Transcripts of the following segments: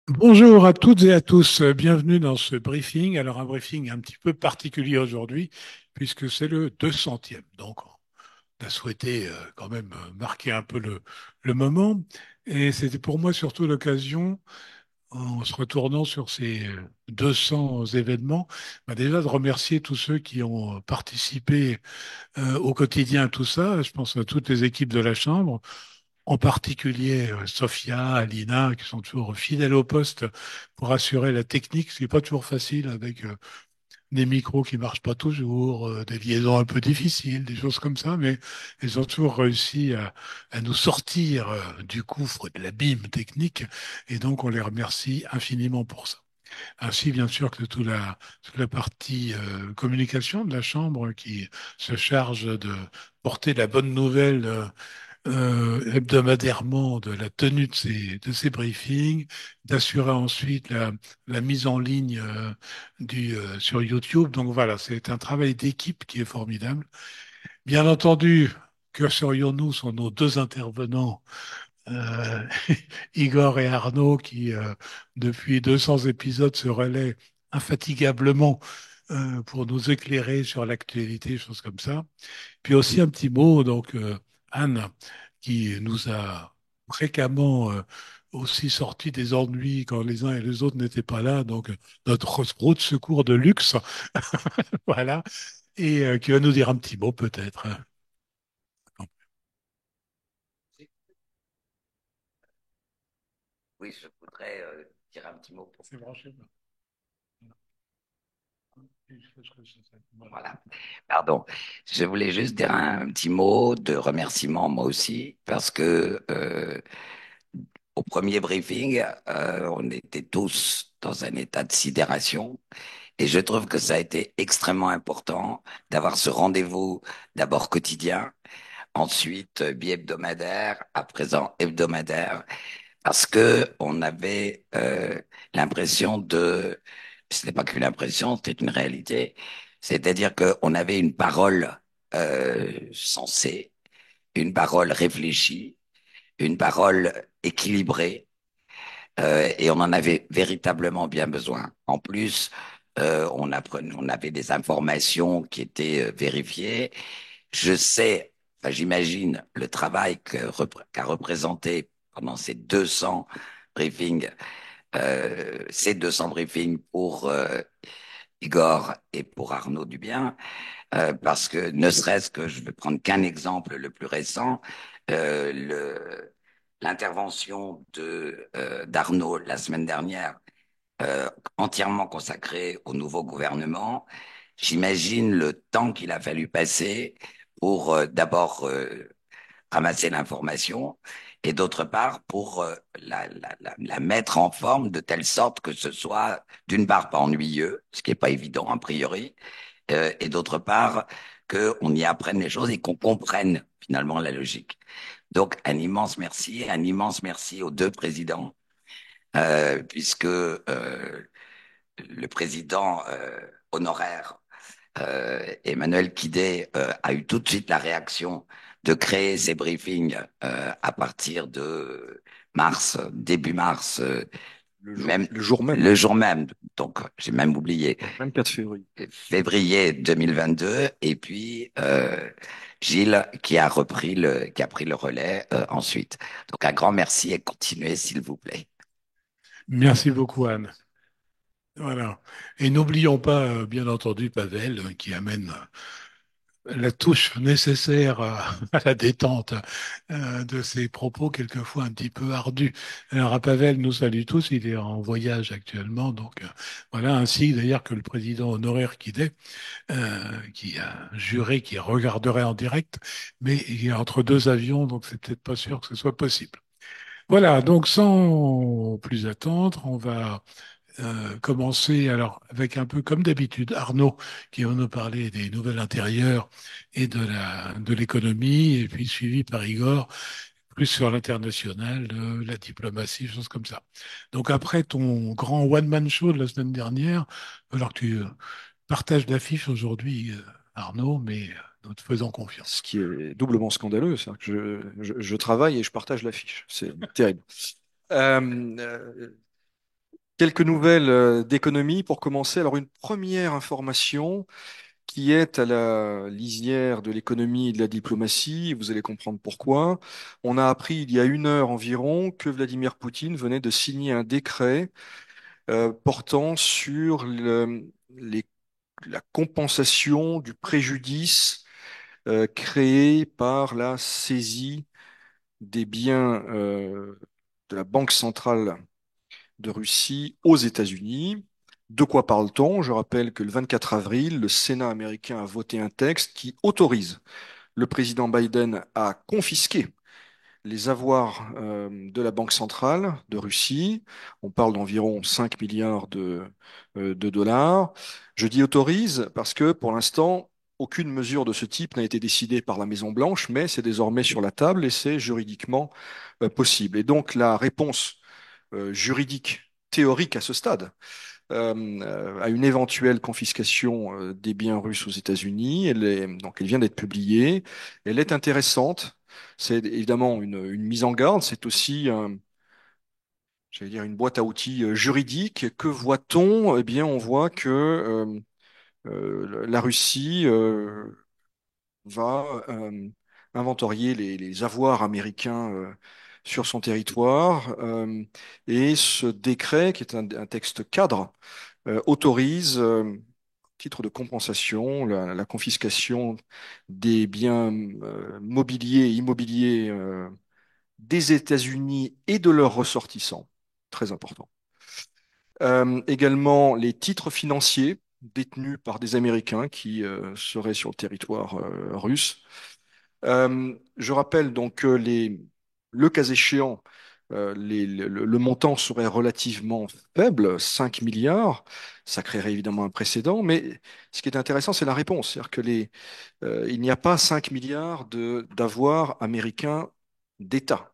Bonjour à toutes et à tous, bienvenue dans ce briefing. Alors un briefing un petit peu particulier aujourd'hui puisque c'est le 200e. Donc on a souhaité quand même marquer un peu le moment et c'était pour moi surtout l'occasion, en se retournant sur ces 200 événements, déjà de remercier tous ceux qui ont participé au quotidien à tout ça. Je pense à toutes les équipes de la Chambre, en particulier Sophia, Alina, qui sont toujours fidèles au poste pour assurer la technique, ce qui n'est pas toujours facile avec des micros qui marchent pas toujours, des liaisons un peu difficiles, des choses comme ça, mais elles ont toujours réussi à nous sortir du gouffre de l'abîme technique, et donc on les remercie infiniment pour ça. Ainsi, bien sûr, que toute la partie communication de la Chambre qui se charge de porter la bonne nouvelle hebdomadairement de la tenue de ces briefings, d'assurer ensuite la mise en ligne sur YouTube. Donc voilà, c'est un travail d'équipe qui est formidable. Bien entendu, que serions-nous sans nos deux intervenants, euh, Igor et Arnaud, qui depuis 200 épisodes se relaient infatigablement pour nous éclairer sur l'actualité, choses comme ça. Puis aussi un petit mot, donc Anne, qui nous a fréquemment aussi sorti des ennuis quand les uns et les autres n'étaient pas là, donc notre roue de secours de luxe, voilà, et qui va nous dire un petit mot peut-être. Oui, je voudrais dire un petit mot pour. C'est branché. Voilà. Voilà. Pardon. Je voulais juste dire un petit mot de remerciement, moi aussi, parce que au premier briefing, on était tous dans un état de sidération. Et je trouve que ça a été extrêmement important d'avoir ce rendez-vous, d'abord quotidien, ensuite bi-hebdomadaire, à présent hebdomadaire, parce que on avait l'impression de, ce n'est pas qu'une impression, c'était une réalité, c'est-à-dire qu'on avait une parole sensée, une parole réfléchie, une parole équilibrée, et on en avait véritablement bien besoin. En plus, on avait des informations qui étaient vérifiées. Je sais, enfin, j'imagine le travail qu'a représenté pendant ces 200 briefings, ces 200 briefings pour Igor et pour Arnaud Dubien, parce que ne serait-ce que, je vais prendre qu'un exemple le plus récent, l'intervention d'Arnaud la semaine dernière, entièrement consacrée au nouveau gouvernement. J'imagine le temps qu'il a fallu passer pour d'abord ramasser l'information et d'autre part pour la mettre en forme de telle sorte que ce soit d'une part pas ennuyeux, ce qui n'est pas évident a priori, et d'autre part qu'on y apprenne les choses et qu'on comprenne finalement la logique. Donc un immense merci aux deux présidents, puisque le président honoraire Emmanuel Quidé a eu tout de suite la réaction de créer ces briefings à partir de mars, début mars, même Le jour même, le jour même. Donc, j'ai même oublié, 24 février. février 2022. Et puis, Gilles qui a pris le relais ensuite. Donc, un grand merci et continuez, s'il vous plaît. Merci beaucoup, Anne. Voilà. Et n'oublions pas, bien entendu, Pavel, qui amène la touche nécessaire à la détente de ses propos, quelquefois un petit peu ardus. Alors, à Pavel nous salue tous, il est en voyage actuellement, donc voilà, ainsi d'ailleurs que le président honoraire qui a juré qu'il regarderait en direct, mais il est entre deux avions, donc c'est peut-être pas sûr que ce soit possible. Voilà, donc sans plus attendre, on va commencer alors avec un peu comme d'habitude Arnaud qui va nous parler des nouvelles intérieures et de l'économie, et puis suivi par Igor plus sur l'international, la diplomatie, choses comme ça. Donc après ton grand one-man show de la semaine dernière, alors que tu partages l'affiche aujourd'hui, Arnaud, mais nous te faisons Ce confiance. qui est doublement scandaleux, c'est-à-dire que je travaille et je partage l'affiche. C'est terrible. Euh, euh, Quelques nouvelles d'économie pour commencer. Alors, une première information qui est à la lisière de l'économie et de la diplomatie. Vous allez comprendre pourquoi. On a appris il y a 1 heure environ que Vladimir Poutine venait de signer un décret portant sur la compensation du préjudice créé par la saisie des biens de la Banque centrale de Russie aux États-Unis. De quoi parle-t-on? Je rappelle que le 24 avril, le Sénat américain a voté un texte qui autorise le président Biden à confisquer les avoirs de la Banque centrale de Russie. On parle d'environ 5 milliards de dollars. Je dis autorise parce que pour l'instant, aucune mesure de ce type n'a été décidée par la Maison-Blanche, mais c'est désormais sur la table et c'est juridiquement possible. Et donc la réponse juridique théorique à ce stade à une éventuelle confiscation des biens russes aux États-Unis. Donc, elle vient d'être publiée. Elle est intéressante. C'est évidemment une mise en garde. C'est aussi, j'allais dire, une boîte à outils juridique. Que voit-on? Eh bien, on voit que la Russie va inventorier les avoirs américains sur son territoire. Et ce décret, qui est un texte cadre, autorise, titre de compensation, la confiscation des biens mobiliers et immobiliers des États-Unis et de leurs ressortissants. Très important. Également les titres financiers détenus par des Américains qui seraient sur le territoire russe. Je rappelle donc que le cas échéant, le montant serait relativement faible, 5 milliards. Ça créerait évidemment un précédent, mais ce qui est intéressant, c'est la réponse. C'est-à-dire que il n'y a pas 5 milliards d'avoirs américains d'État.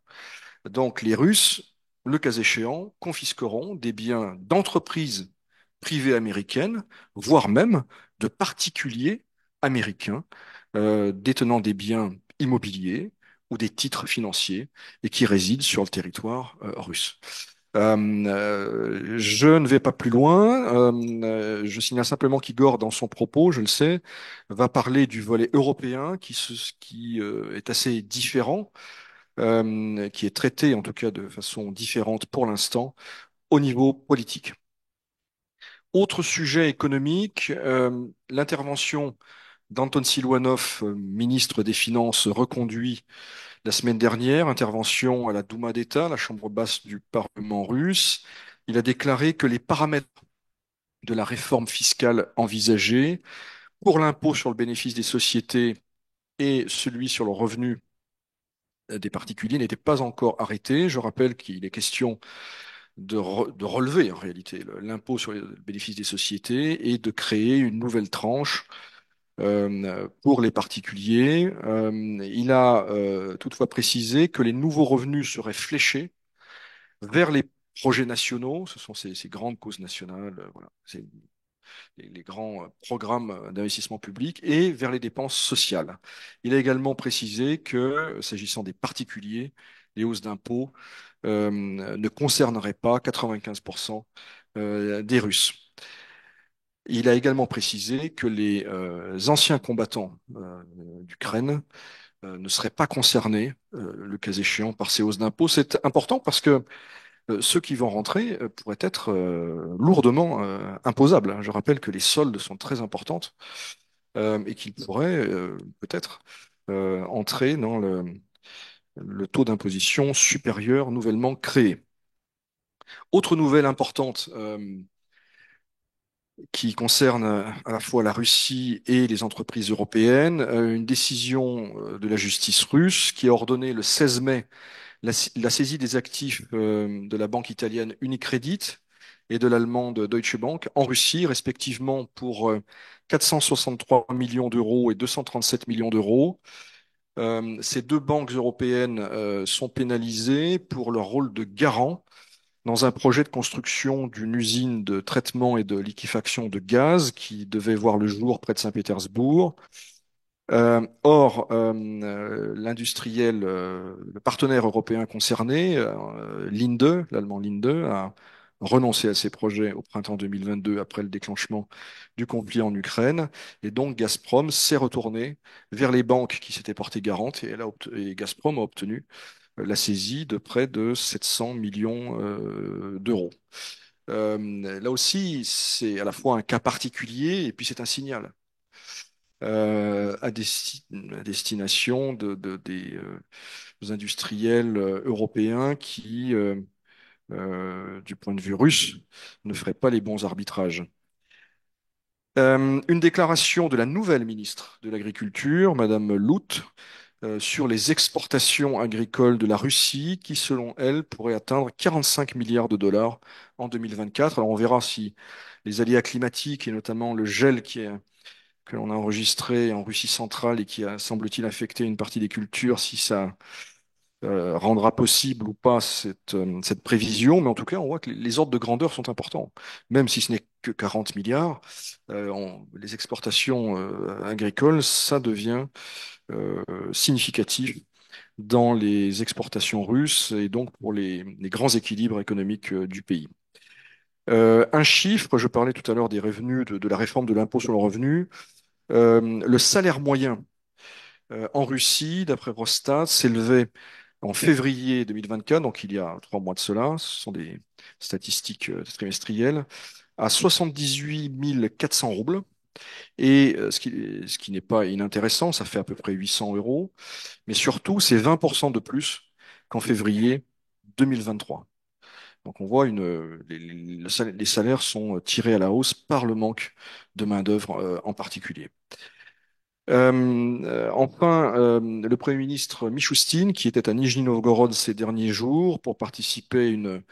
Donc les Russes, le cas échéant, confisqueront des biens d'entreprises privées américaines, voire même de particuliers américains détenant des biens immobiliers ou des titres financiers et qui résident sur le territoire russe. Je ne vais pas plus loin. Je signale simplement qu'Igor, dans son propos, je le sais, va parler du volet européen qui est assez différent, qui est traité en tout cas de façon différente pour l'instant au niveau politique. Autre sujet économique, l'intervention d'Anton Silouanov, ministre des Finances reconduit la semaine dernière, intervention à la Douma d'État, la chambre basse du Parlement russe. Il a déclaré que les paramètres de la réforme fiscale envisagée pour l'impôt sur le bénéfice des sociétés et celui sur le revenu des particuliers n'étaient pas encore arrêtés. Je rappelle qu'il est question de relever en réalité l'impôt sur le bénéfice des sociétés et de créer une nouvelle tranche pour les particuliers. Il a toutefois précisé que les nouveaux revenus seraient fléchés vers les projets nationaux, ce sont ces grandes causes nationales, voilà, c'est les grands programmes d'investissement public, et vers les dépenses sociales. Il a également précisé que, s'agissant des particuliers, les hausses d'impôts ne concerneraient pas 95% des Russes. Il a également précisé que les anciens combattants d'Ukraine ne seraient pas concernés, le cas échéant, par ces hausses d'impôts. C'est important parce que ceux qui vont rentrer pourraient être lourdement imposables, hein. Je rappelle que les soldes sont très importantes et qu'ils pourraient peut-être entrer dans le taux d'imposition supérieur nouvellement créé. Autre nouvelle importante qui concerne à la fois la Russie et les entreprises européennes, une décision de la justice russe qui a ordonné le 16 mai la saisie des actifs de la banque italienne Unicredit et de l'allemande Deutsche Bank en Russie, respectivement pour 463 millions d'euros et 237 millions d'euros. Ces deux banques européennes sont pénalisées pour leur rôle de garant dans un projet de construction d'une usine de traitement et de liquéfaction de gaz qui devait voir le jour près de Saint-Pétersbourg. Le partenaire européen concerné, Linde, l'allemand Linde, a renoncé à ses projets au printemps 2022 après le déclenchement du conflit en Ukraine. Et donc Gazprom s'est retourné vers les banques qui s'étaient portées garantes et Gazprom a obtenu la saisie de près de 700 millions d'euros. Là aussi, c'est à la fois un cas particulier et puis c'est un signal à destination des industriels européens qui, du point de vue russe, ne feraient pas les bons arbitrages. Une déclaration de la nouvelle ministre de l'Agriculture, Madame Lout, sur les exportations agricoles de la Russie, qui, selon elle, pourraient atteindre 45 milliards de dollars en 2024. Alors on verra si les aléas climatiques et notamment le gel que l'on a enregistré en Russie centrale et qui a, semble-t-il, affecté une partie des cultures, si ça rendra possible ou pas cette prévision. Mais en tout cas, on voit que les ordres de grandeur sont importants. Même si ce n'est que 40 milliards, les exportations agricoles, ça devient significatif dans les exportations russes et donc pour les grands équilibres économiques du pays. Un chiffre, je parlais tout à l'heure des revenus, de la réforme de l'impôt sur le revenu. Le salaire moyen en Russie, d'après Eurostat, s'élevait en février 2024, donc il y a 3 mois de cela, ce sont des statistiques trimestrielles, à 78 400 roubles. Et ce qui n'est pas inintéressant, ça fait à peu près 800 euros, mais surtout, c'est 20% de plus qu'en février 2023. Donc on voit les salaires sont tirés à la hausse par le manque de main-d'œuvre en particulier. Enfin, le Premier ministre Mishustin, qui était à Nijni Novgorod ces derniers jours pour participer à une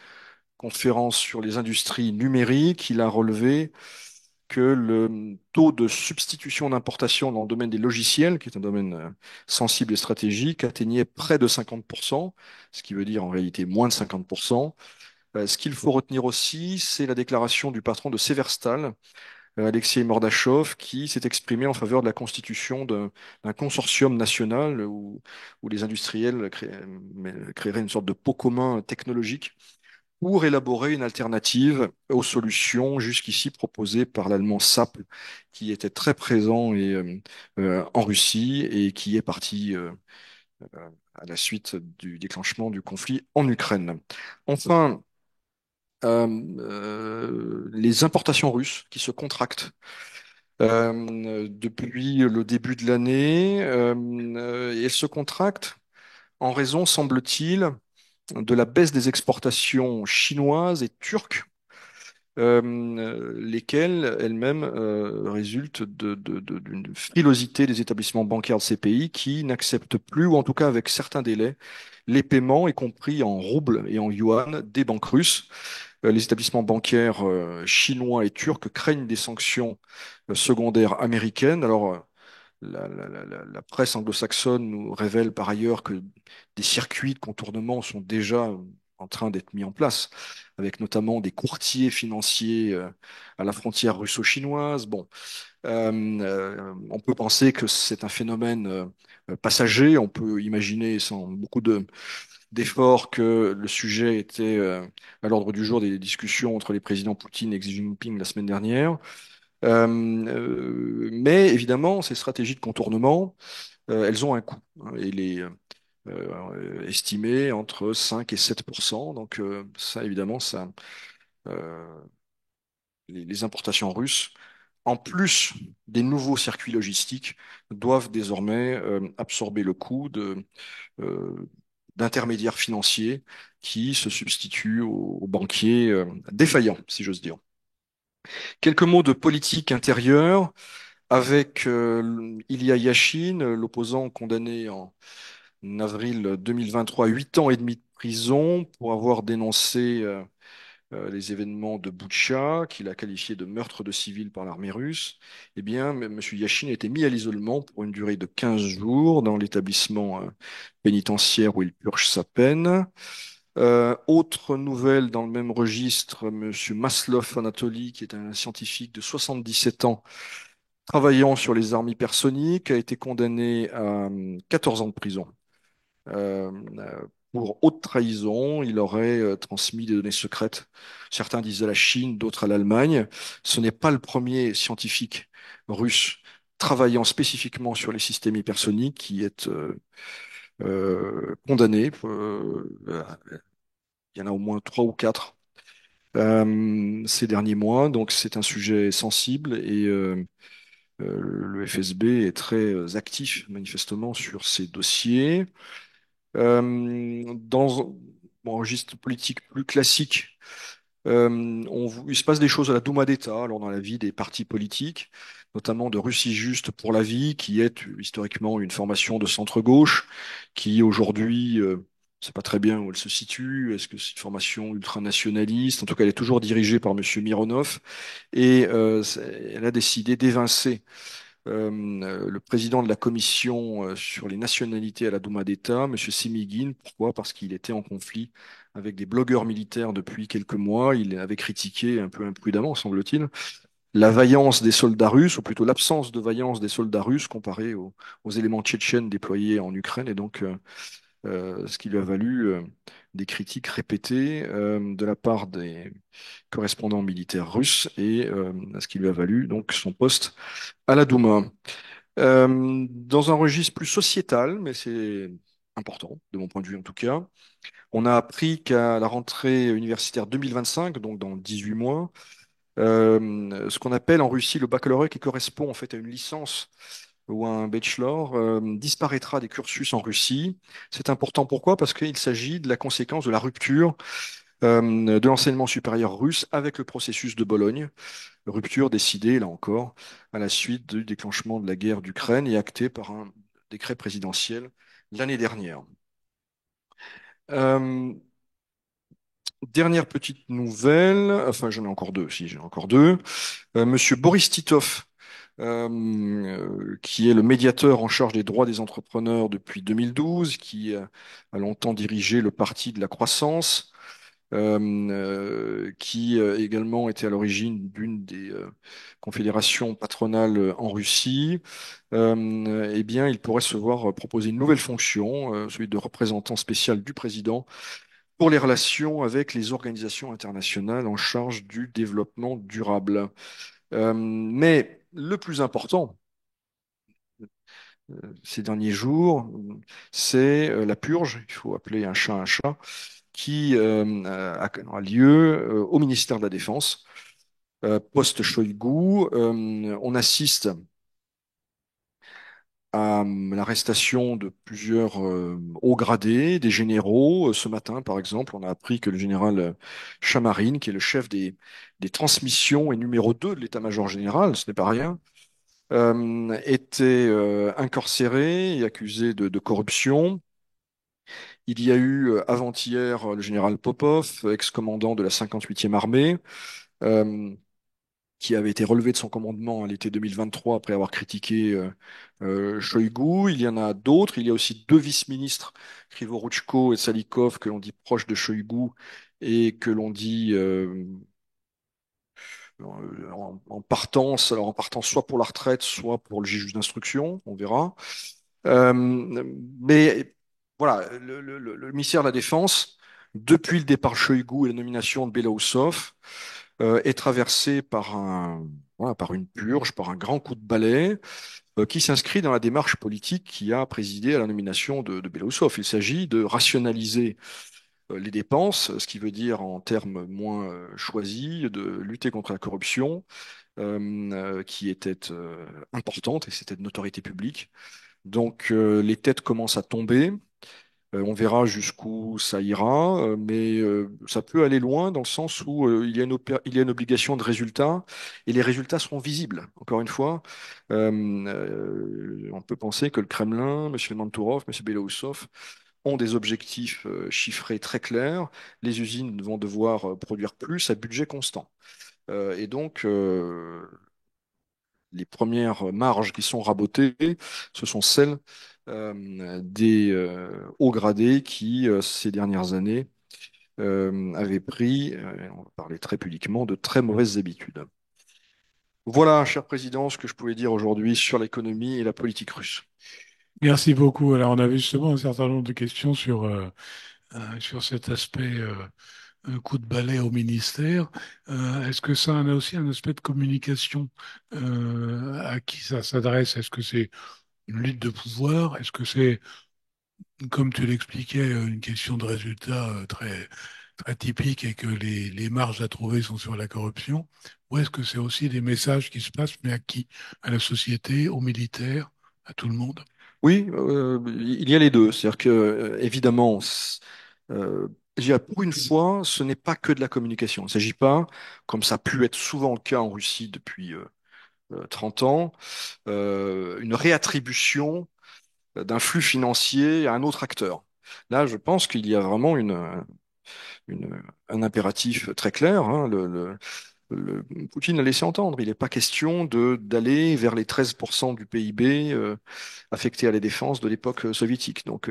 conférence sur les industries numériques, il a relevé que le taux de substitution d'importation dans le domaine des logiciels, qui est un domaine sensible et stratégique, atteignait près de 50%, ce qui veut dire en réalité moins de 50%. Ce qu'il faut retenir aussi, c'est la déclaration du patron de Severstal, Alexei Mordachov, qui s'est exprimé en faveur de la constitution d'un consortium national où les industriels créeraient une sorte de pot commun technologique pour élaborer une alternative aux solutions jusqu'ici proposées par l'allemand SAP, qui était très présent en Russie et qui est parti à la suite du déclenchement du conflit en Ukraine. Enfin, les importations russes qui se contractent depuis le début de l'année. Et elles se contractent en raison, semble-t-il, de la baisse des exportations chinoises et turques, lesquelles elles-mêmes résultent d'une frilosité des établissements bancaires de ces pays qui n'acceptent plus, ou en tout cas avec certains délais, les paiements, y compris en roubles et en yuan, des banques russes. Les établissements bancaires chinois et turcs craignent des sanctions secondaires américaines. Alors, la presse anglo-saxonne nous révèle par ailleurs que des circuits de contournement sont déjà en train d'être mis en place, avec notamment des courtiers financiers à la frontière russo-chinoise. Bon, on peut penser que c'est un phénomène passager. On peut imaginer sans beaucoup d'efforts que le sujet était à l'ordre du jour des discussions entre les présidents Poutine et Xi Jinping la semaine dernière. Mais évidemment, ces stratégies de contournement, elles ont un coût, hein, et les estimé entre 5 et 7%. Donc ça, évidemment, euh, les importations russes, en plus des nouveaux circuits logistiques, doivent désormais absorber le coût euh, d'intermédiaires financiers qui se substituent aux banquiers défaillants, si j'ose dire. Quelques mots de politique intérieure avec Ilya Yashin, l'opposant condamné en avril 2023, 8 ans et demi de prison pour avoir dénoncé les événements de Boutcha, qu'il a qualifié de meurtre de civils par l'armée russe. Eh bien, M. Yashin a été mis à l'isolement pour une durée de 15 jours dans l'établissement pénitentiaire où il purge sa peine. Autre nouvelle dans le même registre, M. Maslov Anatoly, qui est un scientifique de 77 ans, travaillant sur les armes hypersoniques, a été condamné à 14 ans de prison pour haute trahison. Il aurait transmis des données secrètes. Certains disent à la Chine, d'autres à l'Allemagne. Ce n'est pas le premier scientifique russe travaillant spécifiquement sur les systèmes hypersoniques qui est condamné. Il y en a au moins trois ou quatre ces derniers mois. Donc c'est un sujet sensible et le FSB est très actif manifestement sur ces dossiers. Dans un registre politique plus classique, il se passe des choses à la Douma d'État, alors dans la vie des partis politiques, notamment de Russie Juste pour la vie, qui est historiquement une formation de centre-gauche, qui aujourd'hui, ne sait pas très bien où elle se situe. Est-ce que c'est une formation ultranationaliste? En tout cas, elle est toujours dirigée par Monsieur Mironov, et elle a décidé d'évincer le président de la commission sur les nationalités à la Douma d'État, M. Simigin. Pourquoi? Parce qu'il était en conflit avec des blogueurs militaires depuis quelques mois. Il avait critiqué, un peu imprudemment, semble-t-il, la vaillance des soldats russes, ou plutôt l'absence de vaillance des soldats russes comparée aux éléments tchétchènes déployés en Ukraine. Et donc, ce qui lui a valu des critiques répétées de la part des correspondants militaires russes, et ce qui lui a valu donc son poste à la Douma. Dans un registre plus sociétal, mais c'est important, de mon point de vue en tout cas, on a appris qu'à la rentrée universitaire 2025, donc dans 18 mois, ce qu'on appelle en Russie le baccalauréat, qui correspond en fait à une licence ou à un bachelor, disparaîtra des cursus en Russie. C'est important, pourquoi? Parce qu'il s'agit de la conséquence de la rupture de l'enseignement supérieur russe avec le processus de Bologne. Rupture décidée, là encore, à la suite du déclenchement de la guerre d'Ukraine et actée par un décret présidentiel l'année dernière. Euh, Dernière petite nouvelle, enfin j'en ai encore deux, si j'ai encore deux. Monsieur Boris Titov, qui est le médiateur en charge des droits des entrepreneurs depuis 2012, qui a longtemps dirigé le Parti de la croissance, qui également était à l'origine d'une des confédérations patronales en Russie. Eh bien, il pourrait se voir proposer une nouvelle fonction, celui de représentant spécial du président pour les relations avec les organisations internationales en charge du développement durable. Mais le plus important ces derniers jours, c'est la purge, il faut appeler un chat, qui a lieu au ministère de la Défense, post-Shoigu. On assiste à l'arrestation de plusieurs hauts gradés, des généraux. Ce matin, par exemple, on a appris que le général Chamarine, qui est le chef des transmissions et numéro 2 de l'état-major général, ce n'est pas rien, était incarcéré et accusé de corruption. Il y a eu avant-hier le général Popov, ex-commandant de la 58e armée, euh, qui avait été relevé de son commandement à l'été 2023 après avoir critiqué Shoigu. Il y en a d'autres. Il y a aussi deux vice-ministres, Krivoruchko et Salikov, que l'on dit proches de Shoigu et que l'on dit en partance, alors en partant soit pour la retraite, soit pour le juge d'instruction, on verra. Euh, mais voilà, le ministère de la Défense, depuis le départ de Shoigu et la nomination de Belousov, est traversé par voilà, par une purge, par un grand coup de balai, qui s'inscrit dans la démarche politique qui a présidé à la nomination de Belousov. Il s'agit de rationaliser les dépenses, ce qui veut dire en termes moins choisis, de lutter contre la corruption, qui était importante et c'était de notoriété publique. Donc les têtes commencent à tomber. On verra jusqu'où ça ira, mais ça peut aller loin dans le sens où il y a une obligation de résultat et les résultats seront visibles. Encore une fois, on peut penser que le Kremlin, M. Mantourov, M. Belousov ont des objectifs chiffrés très clairs. Les usines vont devoir produire plus à budget constant. Et donc, les premières marges qui sont rabotées, ce sont celles des hauts gradés qui, ces dernières années, avaient pris, on va parler très pudiquement, de très mauvaises habitudes. Voilà, cher président, ce que je pouvais dire aujourd'hui sur l'économie et la politique russe. Merci beaucoup. Alors, on avait justement un certain nombre de questions sur sur cet aspect un coup de balai au ministère. Est-ce que ça a aussi un aspect de communication à qui ça s'adresse? Est-ce que c'est une lutte de pouvoir? Est-ce que c'est, comme tu l'expliquais, une question de résultat très, très typique et que les marges à trouver sont sur la corruption? Ou est-ce que c'est aussi des messages qui se passent, mais à qui? À la société, aux militaires, à tout le monde? Oui, il y a les deux. C'est-à-dire que, évidemment, je dirais, pour une fois, ce n'est pas que de la communication. Il ne s'agit pas, comme ça a pu être souvent le cas en Russie depuis 30 ans, une réattribution d'un flux financier à un autre acteur. Là, je pense qu'il y a vraiment un impératif très clair, hein. Poutine l'a laissé entendre. Il n'est pas question d'aller vers les 13% du PIB affectés à la défense de l'époque soviétique. Donc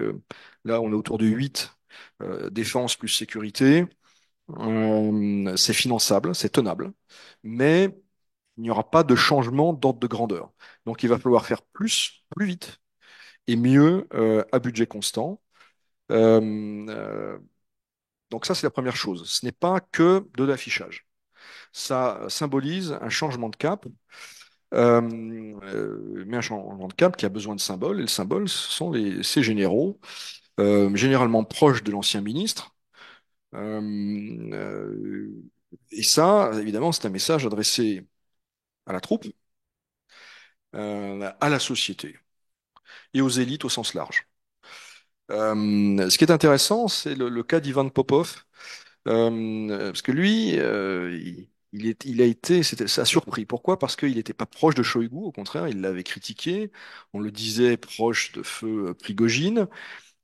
là, on est autour de 8 défense plus sécurité. C'est finançable, c'est tenable, mais il n'y aura pas de changement d'ordre de grandeur. Donc il va falloir faire plus, plus vite et mieux à budget constant. Euh, euh, donc ça, c'est la première chose. Ce n'est pas que de l'affichage. Ça symbolise un changement de cap, mais un changement de cap qui a besoin de symboles. Et le symbole, ce sont ces généraux, généralement proches de l'ancien ministre. Euh, euh, et ça, évidemment, c'est un message adressé à la troupe, à la société et aux élites au sens large. Ce qui est intéressant, c'est le cas d'Ivan Popov, parce que lui, il a été, ça a surpris. Pourquoi? Parce qu'il n'était pas proche de Shoigu, au contraire, il l'avait critiqué. On le disait proche de feu Prigojine.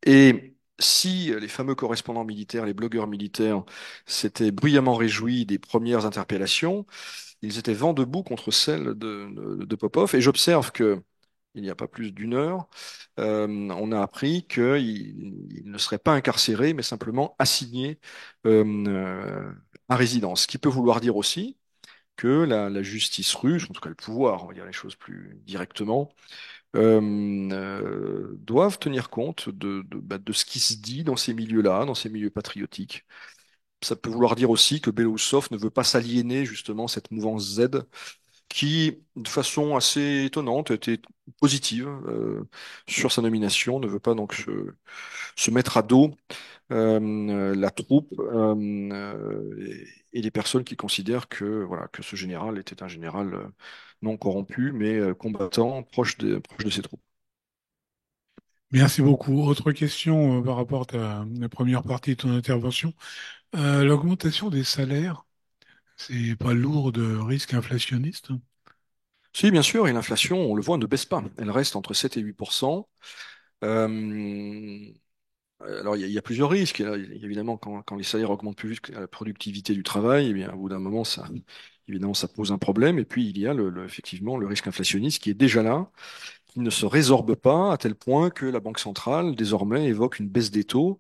Et si les fameux correspondants militaires, les blogueurs militaires, s'étaient bruyamment réjouis des premières interpellations, ils étaient vent debout contre celles de Popov. Et j'observe que il n'y a pas plus d'une heure, on a appris qu'il ne serait pas incarcéré, mais simplement assigné à résidence. Ce qui peut vouloir dire aussi que la justice russe, en tout cas le pouvoir, on va dire les choses plus directement, doivent tenir compte de ce qui se dit dans ces milieux-là, dans ces milieux patriotiques. Ça peut vouloir dire aussi que Belousov ne veut pas s'aliéner justement cette mouvance Z qui, de façon assez étonnante, était positive sur sa nomination, ne veut pas donc se mettre à dos la troupe et les personnes qui considèrent que voilà que ce général était un général non corrompu, mais combattant, proche de ses troupes. Merci beaucoup. Autre question par rapport à la première partie de ton intervention. L'augmentation des salaires, c'est pas lourd de risques inflationnistes? Si, bien sûr, et l'inflation, on le voit, ne baisse pas. Elle reste entre 7 et 8%. Euh, alors, il y a plusieurs risques. Évidemment, quand les salaires augmentent plus vite que la productivité du travail, eh bien, au bout d'un moment, évidemment, ça pose un problème. Et puis, il y a effectivement le risque inflationniste qui est déjà là, qui ne se résorbe pas à tel point que la Banque centrale, désormais, évoque une baisse des taux,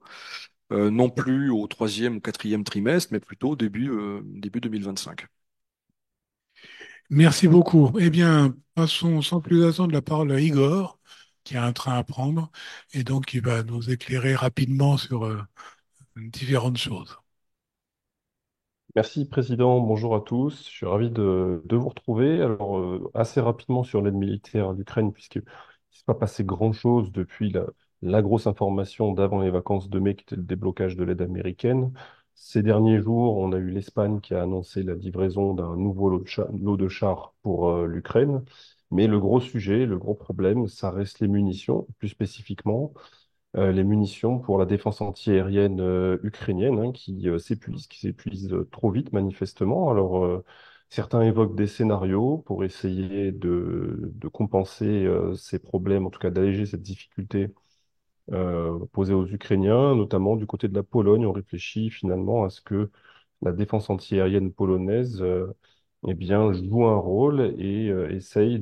non plus au troisième ou quatrième trimestre, mais plutôt début 2025. Merci beaucoup. Eh bien, passons sans plus attendre la parole à Igor, qui a un train à prendre, et donc qui va nous éclairer rapidement sur différentes choses. Merci, Président. Bonjour à tous. Je suis ravi de vous retrouver. Alors, assez rapidement sur l'aide militaire à l'Ukraine, puisqu'il ne s'est pas passé grand-chose depuis la grosse information d'avant les vacances de mai, qui était le déblocage de l'aide américaine. Ces derniers jours, on a eu l'Espagne qui a annoncé la livraison d'un nouveau lot de chars pour l'Ukraine. Mais le gros sujet, le gros problème, ça reste les munitions, plus spécifiquement les munitions pour la défense antiaérienne ukrainienne hein, qui s'épuisent trop vite manifestement. Alors certains évoquent des scénarios pour essayer de compenser ces problèmes, en tout cas d'alléger cette difficulté posée aux Ukrainiens, notamment du côté de la Pologne. On réfléchit finalement à ce que la défense antiaérienne polonaise eh bien, joue un rôle et essaye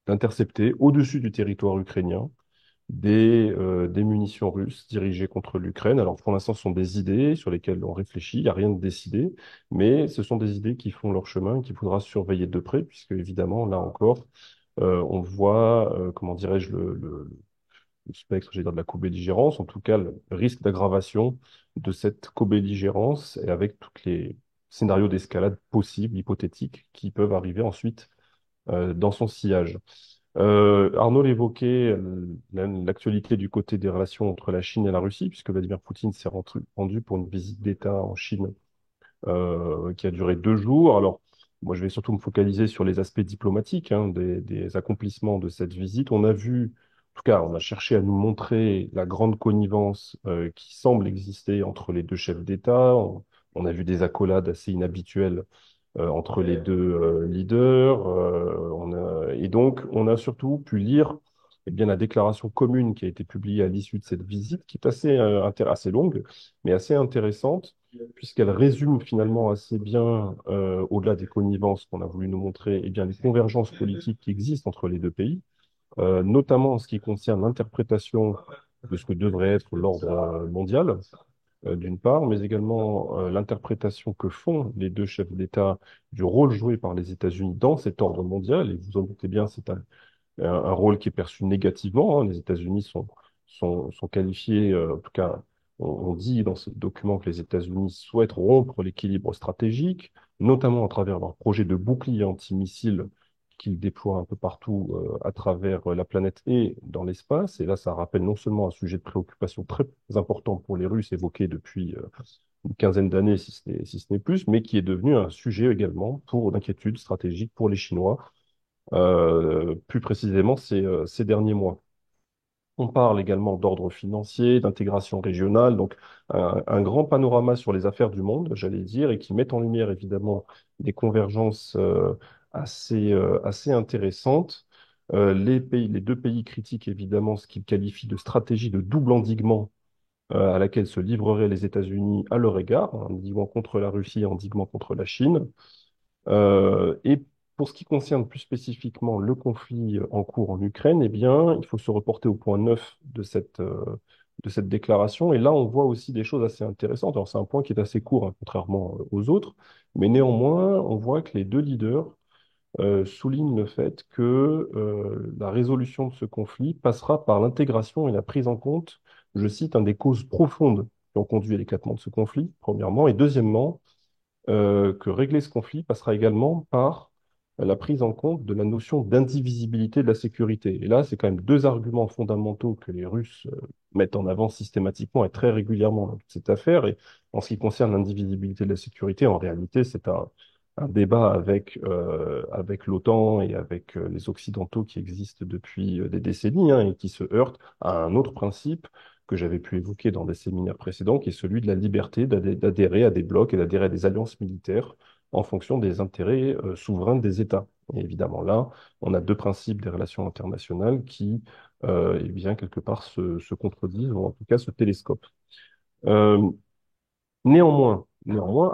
d'intercepter au-dessus du territoire ukrainien des munitions russes dirigées contre l'Ukraine. Alors pour l'instant, ce sont des idées sur lesquelles on réfléchit, il n'y a rien de décidé, mais ce sont des idées qui font leur chemin et qu'il faudra surveiller de près, puisque évidemment, là encore, on voit, comment dirais-je, le spectre, j'allais dire, de la cobelligérance, en tout cas le risque d'aggravation de cette cobelligérance et avec tous les scénarios d'escalade possibles, hypothétiques, qui peuvent arriver ensuite dans son sillage. Arnaud l'évoquait, l'actualité du côté des relations entre la Chine et la Russie, puisque Vladimir Poutine s'est rendu pour une visite d'État en Chine qui a duré 2 jours. Alors, moi, je vais surtout me focaliser sur les aspects diplomatiques des accomplissements de cette visite. On a vu, en tout cas, on a cherché à nous montrer la grande connivence qui semble exister entre les deux chefs d'État. On a vu des accolades assez inhabituelles entre les deux leaders. Et donc, on a surtout pu lire eh bien, la déclaration commune qui a été publiée à l'issue de cette visite, qui est assez longue, mais assez intéressante, puisqu'elle résume finalement assez bien, au-delà des connivences qu'on a voulu nous montrer, eh bien, les convergences politiques qui existent entre les deux pays, notamment en ce qui concerne l'interprétation de ce que devrait être l'ordre mondial, d'une part, mais également l'interprétation que font les deux chefs d'État du rôle joué par les États-Unis dans cet ordre mondial. Et vous en doutez bien, c'est un rôle qui est perçu négativement, hein. Les États-Unis sont qualifiés, en tout cas, on dit dans ce document que les États-Unis souhaitent rompre l'équilibre stratégique, notamment à travers leur projet de bouclier antimissile qu'ils déploient un peu partout à travers la planète et dans l'espace. Et là, ça rappelle non seulement un sujet de préoccupation très important pour les Russes évoqué depuis une quinzaine d'années, si ce n'est plus, mais qui est devenu un sujet également pour d'inquiétude stratégique pour les Chinois plus précisément ces derniers mois. On parle également d'ordre financier, d'intégration régionale, donc un grand panorama sur les affaires du monde, j'allais dire, et qui met en lumière évidemment des convergences assez intéressantes. Les deux pays critiquent évidemment ce qu'ils qualifient de stratégie de double endiguement à laquelle se livreraient les États-Unis à leur égard, un endiguement contre la Russie, un endiguement contre la Chine. Et pour ce qui concerne plus spécifiquement le conflit en cours en Ukraine, eh bien, il faut se reporter au point 9 de cette déclaration. Et là, on voit aussi des choses assez intéressantes. Alors, c'est un point qui est assez court, hein, contrairement aux autres, mais néanmoins, on voit que les deux leaders soulignent le fait que la résolution de ce conflit passera par l'intégration et la prise en compte, je cite, des causes profondes qui ont conduit à l'éclatement de ce conflit, premièrement, et deuxièmement, que régler ce conflit passera également par la prise en compte de la notion d'indivisibilité de la sécurité. Et là, c'est quand même deux arguments fondamentaux que les Russes mettent en avant systématiquement et très régulièrement dans toute cette affaire. Et en ce qui concerne l'indivisibilité de la sécurité, en réalité, c'est un débat avec l'OTAN et avec les Occidentaux qui existent depuis des décennies, hein, et qui se heurtent à un autre principe que j'avais pu évoquer dans des séminaires précédents, qui est celui de la liberté d'adhérer à des blocs et d'adhérer à des alliances militaires en fonction des intérêts souverains des États. Et évidemment, là, on a deux principes des relations internationales qui, eh bien, quelque part, se contredisent, ou en tout cas se télescopent. Euh, néanmoins,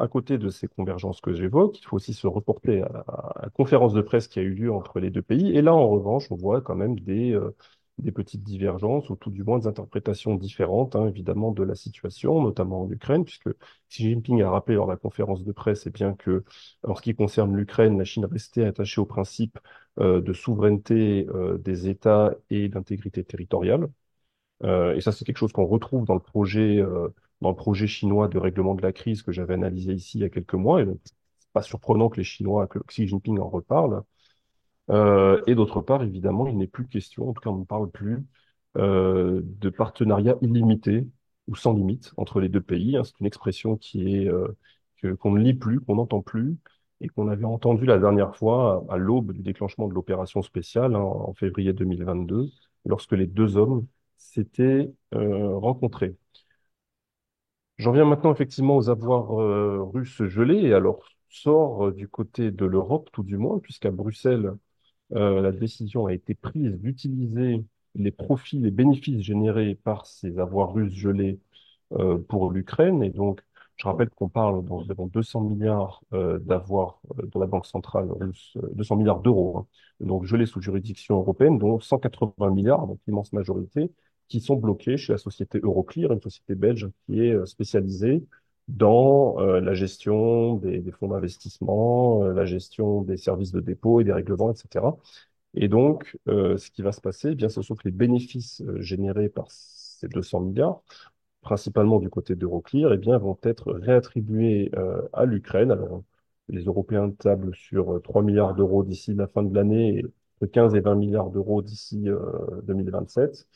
à côté de ces convergences que j'évoque, il faut aussi se reporter à la conférence de presse qui a eu lieu entre les deux pays. Et là, en revanche, on voit quand même des petites divergences, ou tout du moins des interprétations différentes, hein, évidemment, de la situation, notamment en Ukraine, puisque Xi Jinping a rappelé lors de la conférence de presse, et bien que, en ce qui concerne l'Ukraine, la Chine restait attachée au principe de souveraineté des États et d'intégrité territoriale. Et ça, c'est quelque chose qu'on retrouve dans le projet chinois de règlement de la crise que j'avais analysé ici il y a quelques mois. Et donc, c'est pas surprenant que que Xi Jinping en reparle. Et d'autre part, évidemment, il n'est plus question, en tout cas, on ne parle plus de partenariat illimité ou sans limite entre les deux pays, hein. C'est une expression qu'on ne lit plus, qu'on n'entend plus, et qu'on avait entendu la dernière fois à l'aube du déclenchement de l'opération spéciale, hein, en février 2022, lorsque les deux hommes s'étaient rencontrés. J'en viens maintenant effectivement aux avoirs russes gelés et à leur sort du côté de l'Europe, tout du moins, puisqu'à Bruxelles, la décision a été prise d'utiliser les profits, les bénéfices générés par ces avoirs russes gelés pour l'Ukraine. Et donc, je rappelle qu'on parle d'environ 200 milliards d'avoirs de la Banque centrale russe, 200 milliards d'euros, hein, donc gelés sous juridiction européenne, dont 180 milliards, donc l'immense majorité, qui sont bloqués chez la société Euroclear, une société belge qui est spécialisée dans la gestion des fonds d'investissement, la gestion des services de dépôt et des règlements, etc. Et donc, ce qui va se passer, eh bien, ce sont que les bénéfices générés par ces 200 milliards, principalement du côté d'Euroclear, eh bien, vont être réattribués à l'Ukraine. Alors, les Européens tablent sur 3 milliards d'euros d'ici la fin de l'année, et entre 15 et 20 milliards d'euros d'ici 2027.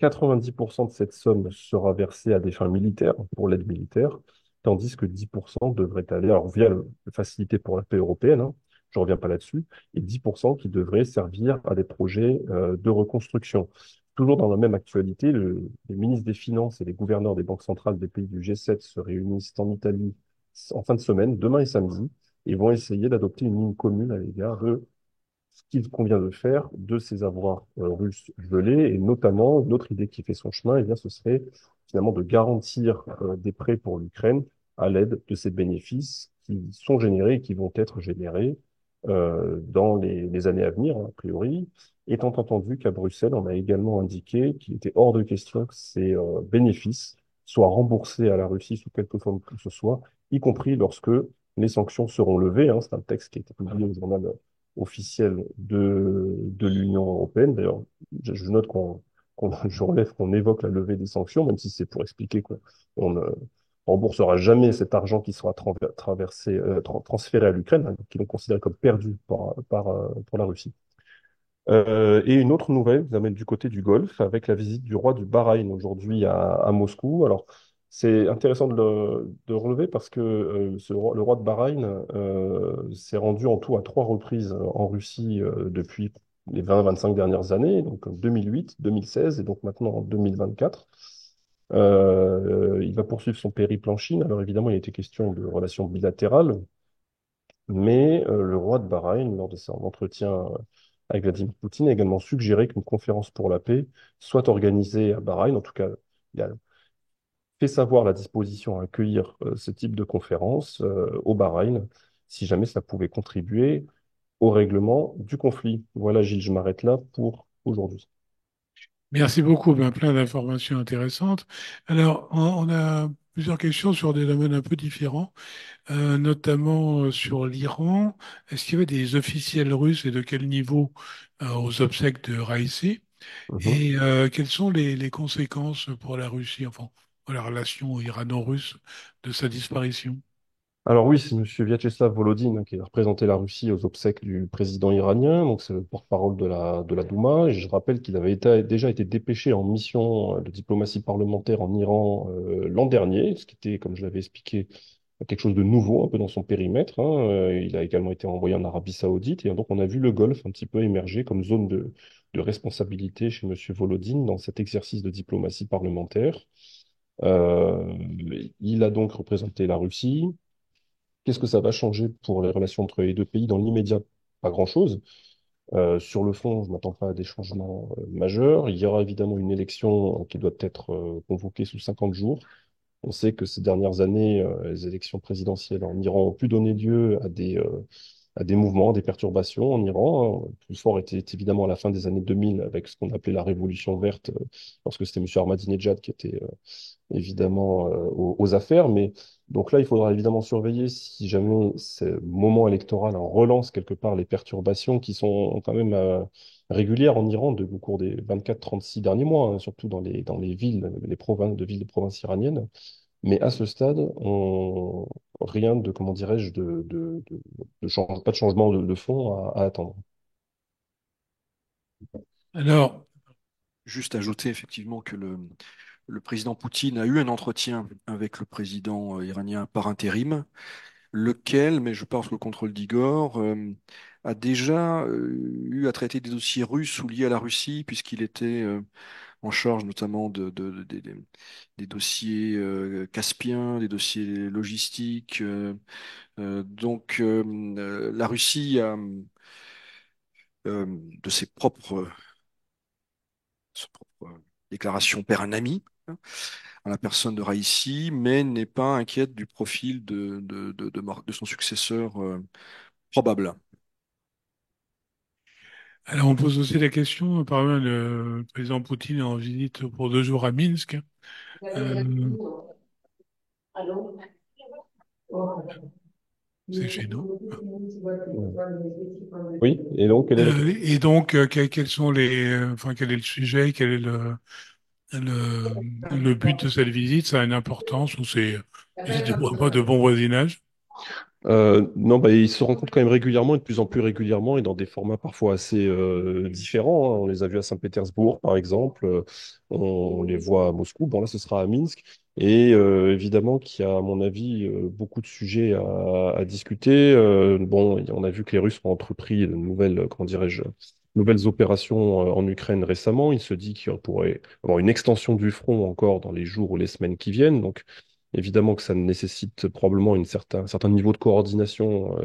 90% de cette somme sera versée à des fins militaires, pour l'aide militaire, tandis que 10% devrait aller, alors via le Facilité pour la paix européenne, hein, je reviens pas là-dessus, et 10% qui devraient servir à des projets de reconstruction. Toujours dans la même actualité, les ministres des Finances et les gouverneurs des banques centrales des pays du G7 se réunissent en Italie en fin de semaine, demain et samedi, et vont essayer d'adopter une ligne commune à l'égard de ce qu'il convient de faire de ces avoirs russes gelés, et notamment, une autre idée qui fait son chemin, eh bien, ce serait finalement de garantir des prêts pour l'Ukraine à l'aide de ces bénéfices qui sont générés et qui vont être générés dans les années à venir, hein, a priori, étant entendu qu'à Bruxelles, on a également indiqué qu'il était hors de question que ces bénéfices soient remboursés à la Russie sous quelque forme que ce soit, y compris lorsque les sanctions seront levées, hein. C'est un texte qui a été publié au journal officielle de l'Union européenne. D'ailleurs, je note je relève qu'on évoque la levée des sanctions, même si c'est pour expliquer qu'on ne remboursera jamais cet argent qui sera transféré à l'Ukraine, hein, qui est considéré comme perdu pour la Russie. Et une autre nouvelle nous amène du côté du Golfe avec la visite du roi du Bahreïn aujourd'hui à Moscou. Alors, c'est intéressant de relever parce que le roi de Bahreïn s'est rendu en tout à 3 reprises en Russie depuis les 20-25 dernières années, donc en 2008, 2016 et donc maintenant en 2024. Il va poursuivre son périple en Chine. Alors évidemment, il a été question de relations bilatérales, mais le roi de Bahreïn, lors de son entretien avec Vladimir Poutine, a également suggéré qu'une conférence pour la paix soit organisée à Bahreïn. En tout cas, il a fait savoir la disposition à accueillir ce type de conférence au Bahreïn, si jamais ça pouvait contribuer au règlement du conflit. Voilà, Gilles, je m'arrête là pour aujourd'hui. Merci beaucoup, ben, plein d'informations intéressantes. Alors, on a plusieurs questions sur des domaines un peu différents, notamment sur l'Iran. Est-ce qu'il y avait des officiels russes et de quel niveau aux obsèques de Raïssi? Mhm. Et quelles sont les conséquences pour la Russie, enfin, pour la relation irano-russe de sa disparition? Alors oui, c'est Monsieur Vyacheslav Volodine qui a représenté la Russie aux obsèques du président iranien, donc c'est le porte-parole de la Douma. Et je rappelle qu'il avait déjà été dépêché en mission de diplomatie parlementaire en Iran l'an dernier, ce qui était, comme je l'avais expliqué, quelque chose de nouveau un peu dans son périmètre, hein. Il a également été envoyé en Arabie Saoudite, et donc on a vu le Golfe un petit peu émerger comme zone de responsabilité chez Monsieur Volodine dans cet exercice de diplomatie parlementaire. Euh, il a donc représenté la Russie. Qu'est-ce que ça va changer pour les relations entre les deux pays dans l'immédiat? Pas grand-chose. Sur le fond, je ne m'attends pas à des changements majeurs. Il y aura évidemment une élection qui doit être convoquée sous 50 jours. On sait que ces dernières années, les élections présidentielles en Iran ont pu donner lieu à des mouvements, des perturbations en Iran, hein. Le plus fort était évidemment à la fin des années 2000 avec ce qu'on appelait la révolution verte, lorsque c'était M. Ahmadinejad qui était évidemment aux affaires. Mais donc là, il faudra évidemment surveiller si jamais ce moment électoral en relance quelque part les perturbations qui sont quand même régulières en Iran au cours des 24-36 derniers mois, hein, surtout dans les villes, les provinces, villes de provinces iraniennes. Mais à ce stade, rien de, comment dirais-je, pas de changement de fond à attendre. Alors, Juste ajouter effectivement que le président Poutine a eu un entretien avec le président iranien par intérim, lequel, mais je pense que le contrôle d'Igor, a déjà eu à traiter des dossiers russes ou liés à la Russie, puisqu'il était en charge notamment des dossiers caspiens, des dossiers logistiques. La Russie a, de ses propres déclarations, perd un ami, hein, à la personne de Raïssi, mais n'est pas inquiète du profil de son successeur probable. alors, on pose aussi la question, par exemple, le président Poutine est en visite pour 2 jours à Minsk. Euh, c'est chez nous. Oui, et donc, quelle est la question? Et donc, quels sont enfin, quel est le sujet, quel est le, le but de cette visite? Ça a une importance ou c'est juste de bon voisinage? Non, bah, ils se rencontrent quand même régulièrement et de plus en plus régulièrement et dans des formats parfois assez différents, hein. On les a vus à Saint-Pétersbourg, par exemple. On les voit à Moscou. Bon, là, ce sera à Minsk. Et évidemment qu'il y a, à mon avis, beaucoup de sujets à discuter. Bon, on a vu que les Russes ont entrepris de nouvelles, comment dirais-je, nouvelles opérations en Ukraine récemment. Il se dit qu'il pourrait avoir une extension du front encore dans les jours ou les semaines qui viennent. Donc, évidemment que ça nécessite probablement un certain niveau de coordination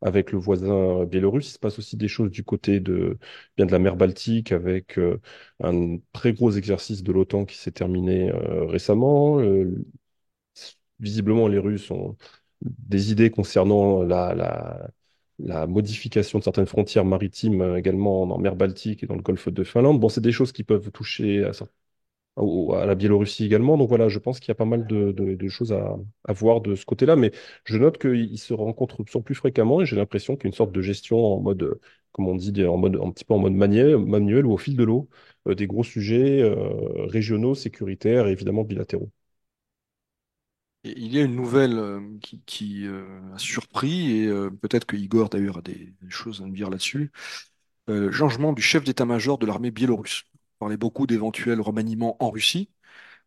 avec le voisin biélorusse. Il se passe aussi des choses du côté bien de la mer Baltique avec un très gros exercice de l'OTAN qui s'est terminé récemment. Visiblement, les Russes ont des idées concernant la modification de certaines frontières maritimes également en mer Baltique et dans le golfe de Finlande. Bon, c'est des choses qui peuvent toucher à la Biélorussie également. Donc voilà, je pense qu'il y a pas mal de choses à voir de ce côté-là, mais je note qu'ils se rencontrent de plus en plus fréquemment et j'ai l'impression qu'il y a une sorte de gestion en mode, comme on dit, en mode, un petit peu en mode manuel ou au fil de l'eau, des gros sujets régionaux, sécuritaires et évidemment bilatéraux. Et il y a une nouvelle a surpris, et peut-être que Igor d'ailleurs a des choses à nous dire là-dessus. Le changement du chef d'état-major de l'armée biélorusse. On parlait beaucoup d'éventuels remaniements en Russie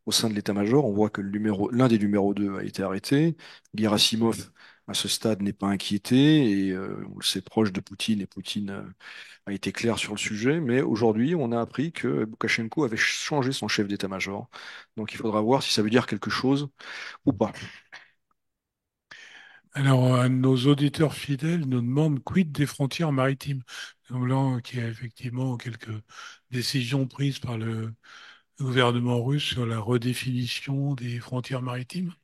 au sein de l'état-major. On voit que l'un des numéros 2 a été arrêté. Gerasimov, à ce stade, n'est pas inquiété et on le sait proche de Poutine et Poutine a été clair sur le sujet. Mais aujourd'hui, on a appris que Loukachenko avait changé son chef d'état-major. Donc il faudra voir si ça veut dire quelque chose ou pas. Alors, nos auditeurs fidèles nous demandent quid des frontières maritimes, semblant qu'il y a effectivement quelques décisions prises par le gouvernement russe sur la redéfinition des frontières maritimes.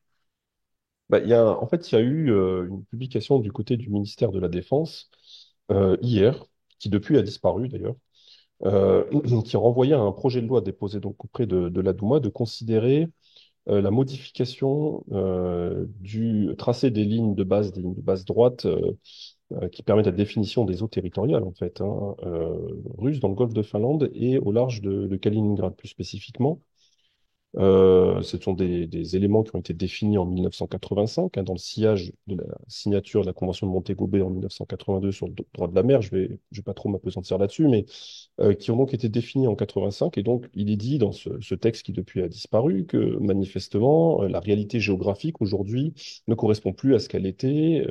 Bah, en fait, il y a eu une publication du côté du ministère de la Défense hier, qui depuis a disparu d'ailleurs, qui renvoyait à un projet de loi déposé donc auprès de la Douma de considérer la modification du tracé des lignes de base droite qui permettent la définition des eaux territoriales en fait, hein, russes dans le golfe de Finlande et au large de Kaliningrad plus spécifiquement. Ce sont des éléments qui ont été définis en 1985, hein, dans le sillage de la signature de la Convention de Montego Bay en 1982 sur le droit de la mer. Je vais pas trop m'appesantir là-dessus, mais qui ont donc été définis en 85. Et donc, il est dit dans ce texte qui depuis a disparu que manifestement, la réalité géographique aujourd'hui ne correspond plus à ce qu'elle était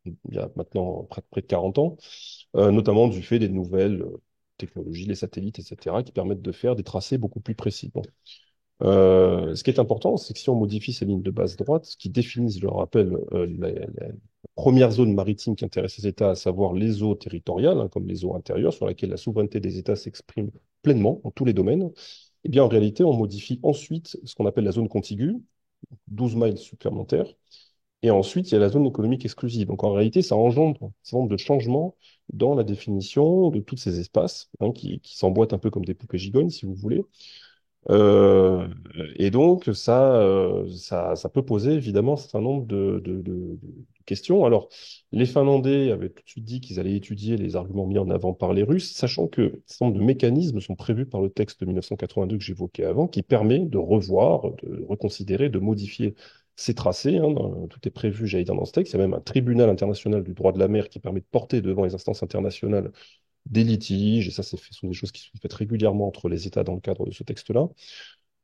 il y a maintenant près de 40 ans, notamment du fait des nouvelles technologies, les satellites, etc., qui permettent de faire des tracés beaucoup plus précis. Bon. Ce qui est important, c'est que si on modifie ces lignes de base droite, qui définissent, je le rappelle, la première zone maritime qui intéresse les États, à savoir les eaux territoriales, hein, comme les eaux intérieures, sur laquelle la souveraineté des États s'exprime pleinement dans tous les domaines, eh bien, en réalité, on modifie ensuite ce qu'on appelle la zone contiguë, 12 miles supplémentaires, et ensuite, il y a la zone économique exclusive. Donc, en réalité, ça engendre un certain nombre de changements dans la définition de tous ces espaces, hein, qui s'emboîtent un peu comme des poupées gigognes, si vous voulez. Euh, et donc, ça peut poser évidemment un certain nombre de questions. Alors, les Finlandais avaient tout de suite dit qu'ils allaient étudier les arguments mis en avant par les Russes, sachant que un certain nombre de mécanismes sont prévus par le texte de 1982 que j'évoquais avant, qui permet de revoir, de reconsidérer, de modifier ces tracés, hein. Tout est prévu, j'allais dire, dans ce texte. Il y a même un tribunal international du droit de la mer qui permet de porter devant les instances internationales des litiges, et ça, ce sont des choses qui sont faites régulièrement entre les États dans le cadre de ce texte-là.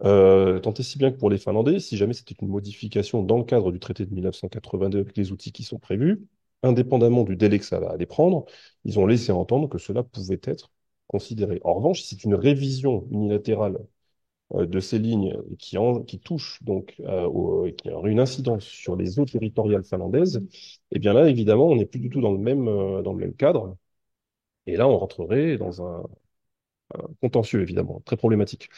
Tant et si bien que pour les Finlandais, si jamais c'était une modification dans le cadre du traité de 1982 avec les outils qui sont prévus, indépendamment du délai que ça va aller prendre, ils ont laissé entendre que cela pouvait être considéré. En revanche, si c'est une révision unilatérale de ces lignes qui touche donc qui a une incidence sur les eaux territoriales finlandaises, eh bien là, évidemment, on n'est plus du tout dans le même cadre. Et là, on rentrerait dans un contentieux, évidemment, très problématique.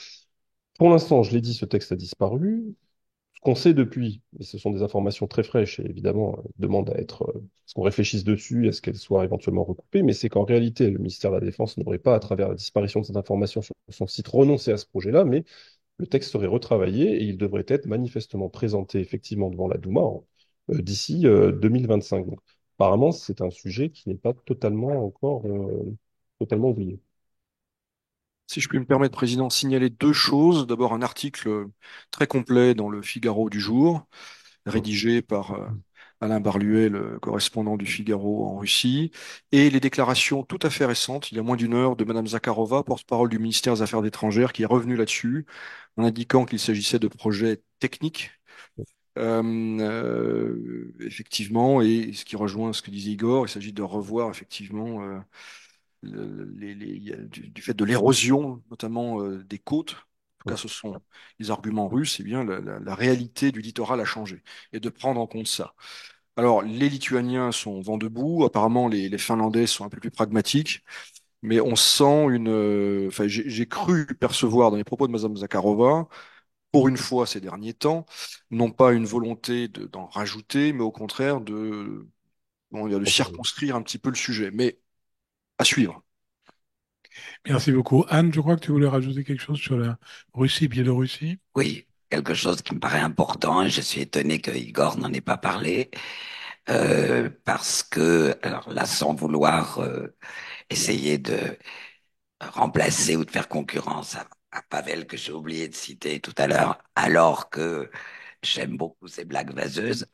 Pour l'instant, je l'ai dit, ce texte a disparu. Ce qu'on sait depuis, et ce sont des informations très fraîches, et évidemment, demande à ce qu'on réfléchisse dessus, à ce qu'elles soient éventuellement recoupées, mais c'est qu'en réalité, le ministère de la Défense n'aurait pas, à travers la disparition de cette information sur son site, renoncé à ce projet-là, mais le texte serait retravaillé et il devrait être manifestement présenté effectivement devant la Douma d'ici 2025. Donc, apparemment, c'est un sujet qui n'est pas totalement encore totalement oublié. Si je puis me permettre, Président, signaler deux choses. D'abord, un article très complet dans le Figaro du jour, rédigé par Alain Barluet, le correspondant du Figaro en Russie, et les déclarations tout à fait récentes, il y a moins d'une heure, de Madame Zakharova, porte-parole du ministère des Affaires étrangères, qui est revenue là-dessus, en indiquant qu'il s'agissait de projets techniques. Effectivement, et ce qui rejoint ce que disait Igor, il s'agit de revoir effectivement du fait de l'érosion, notamment des côtes. En tout cas, ce sont les arguments russes, et bien la réalité du littoral a changé, et de prendre en compte ça. Alors, les Lituaniens sont vent debout, apparemment les Finlandais sont un peu plus pragmatiques, mais on sent enfin, j'ai cru percevoir dans les propos de Mme Zakharova, pour une fois ces derniers temps, non pas une volonté d'en rajouter, mais au contraire comment dire, de circonscrire un petit peu le sujet. Mais à suivre. Merci beaucoup. Anne, je crois que tu voulais rajouter quelque chose sur la Russie-Biélorussie. Oui, quelque chose qui me paraît important, et je suis étonné que Igor n'en ait pas parlé, parce que, alors là, sans vouloir essayer de remplacer ou de faire concurrence à Pavel, que j'ai oublié de citer tout à l'heure, alors que j'aime beaucoup ses blagues vaseuses,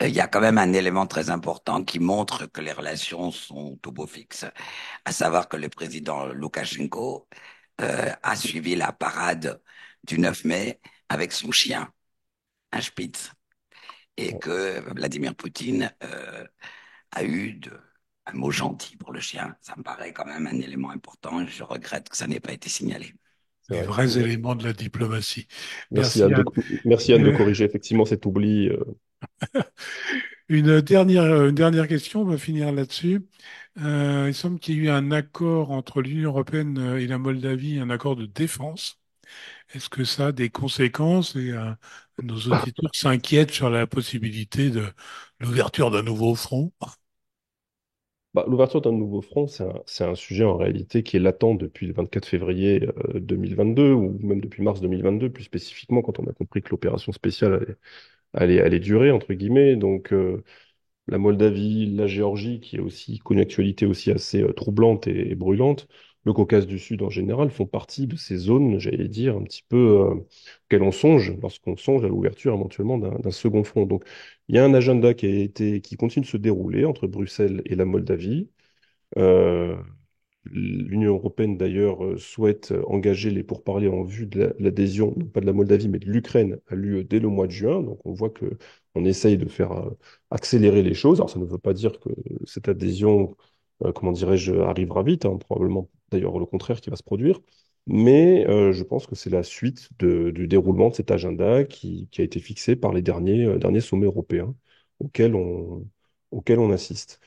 il y a quand même un élément très important qui montre que les relations sont au beau fixe, à savoir que le président Loukachenko a suivi la parade du 9 mai avec son chien, un Spitz, et que Vladimir Poutine a eu un mot gentil pour le chien. Ça me paraît quand même un élément important et je regrette que ça n'ait pas été signalé. C'est Les vrai. vrais éléments de la diplomatie. Merci Merci Anne Anne. merci Anne de Euh, corriger effectivement cet oubli. une dernière question, on va finir là-dessus. Il semble qu'il y ait eu un accord entre l'Union européenne et la Moldavie, un accord de défense. Est-ce que ça a des conséquences et nos auditeurs s'inquiètent sur la possibilité de l'ouverture d'un nouveau front? Bah, l'ouverture d'un nouveau front, c'est un sujet en réalité qui est latent depuis le 24 février 2022, ou même depuis mars 2022, plus spécifiquement quand on a compris que l'opération spéciale allait durer, entre guillemets. Donc la Moldavie, la Géorgie, qui est aussi connu actualité aussi assez troublante et brûlante, le Caucase du Sud en général, font partie de ces zones, j'allais dire, un petit peu auxquelles on songe lorsqu'on songe à l'ouverture éventuellement d'un second front. Donc il y a un agenda qui continue de se dérouler entre Bruxelles et la Moldavie. Euh, L'Union européenne, d'ailleurs, souhaite engager les pourparlers en vue de l'adhésion, non pas de la Moldavie, mais de l'Ukraine, a lieu dès le mois de juin. Donc, on voit que on essaye de faire accélérer les choses. Alors, ça ne veut pas dire que cette adhésion, comment dirais-je, arrivera vite, hein. Probablement, d'ailleurs, le contraire qui va se produire. Mais je pense que c'est la suite du déroulement de cet agenda qui a été fixé par les derniers sommets européens auxquels auxquels on assiste.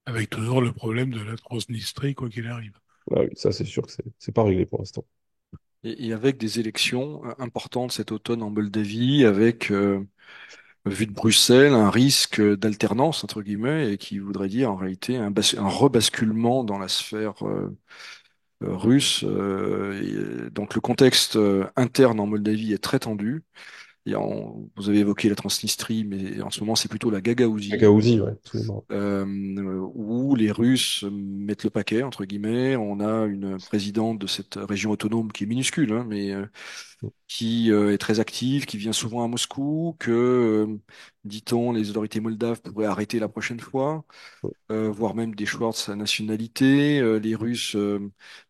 Avec toujours le problème de la Transnistrie, quoi qu'il arrive. Ah oui, ça, c'est sûr que c'est pas réglé pour l'instant. Et avec des élections importantes cet automne en Moldavie, avec, vu de Bruxelles, un risque d'alternance, entre guillemets, et qui voudrait dire en réalité un rebasculement dans la sphère russe. Donc le contexte interne en Moldavie est très tendu. Vous avez évoqué la Transnistrie, mais en ce moment c'est plutôt la Gagaouzie, Gagaouzi, ouais, absolument. où les Russes mettent le paquet, entre guillemets. On a une présidente de cette région autonome qui est minuscule, hein, mais qui est très active, qui vient souvent à Moscou, que, dit-on, les autorités moldaves pourraient arrêter la prochaine fois, voire même des choix de sa nationalité. Les Russes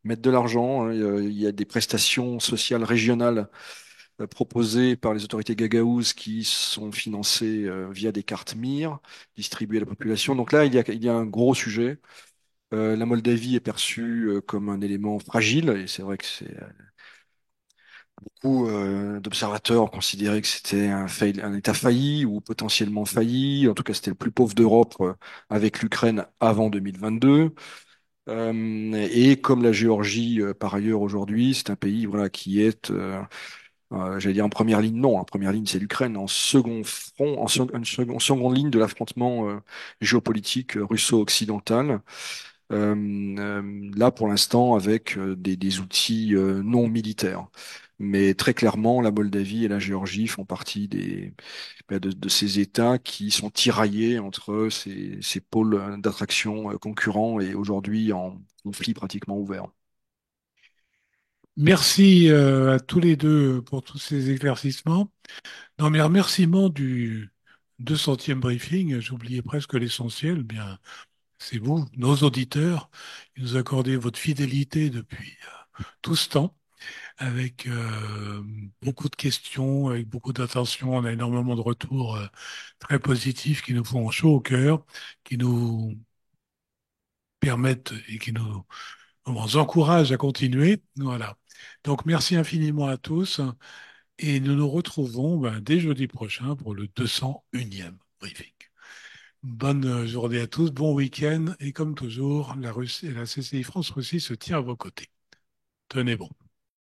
mettent de l'argent, hein. Il y a des prestations sociales régionales proposées par les autorités gagaouses qui sont financées via des cartes MIR distribuées à la population. Donc là, il y a un gros sujet. La Moldavie est perçue comme un élément fragile, et c'est vrai que c'est beaucoup d'observateurs ont considéré que c'était un État failli ou potentiellement failli. En tout cas, c'était le plus pauvre d'Europe avec l'Ukraine avant 2022. Et comme la Géorgie, par ailleurs, aujourd'hui, c'est un pays voilà, qui est, j'allais dire en première ligne, non, en première ligne, c'est l'Ukraine, en second front, en seconde ligne de l'affrontement géopolitique russo-occidental. Là, pour l'instant, avec des outils non militaires. Mais très clairement, la Moldavie et la Géorgie font partie de ces États qui sont tiraillés entre ces pôles d'attraction concurrents et aujourd'hui en conflit pratiquement ouvert. Merci à tous les deux pour tous ces éclaircissements. Dans mes remerciements du 200e briefing, j'oubliais presque l'essentiel, bien, c'est vous, nos auditeurs, qui nous accordez votre fidélité depuis tout ce temps, avec beaucoup de questions, avec beaucoup d'attention. On a énormément de retours très positifs qui nous font chaud au cœur, qui nous permettent et qui nous encouragent à continuer. Voilà. Donc, merci infiniment à tous et nous nous retrouvons dès jeudi prochain pour le 201e briefing. Bonne journée à tous, bon week-end et comme toujours, la CCI France-Russie se tient à vos côtés. Tenez bon.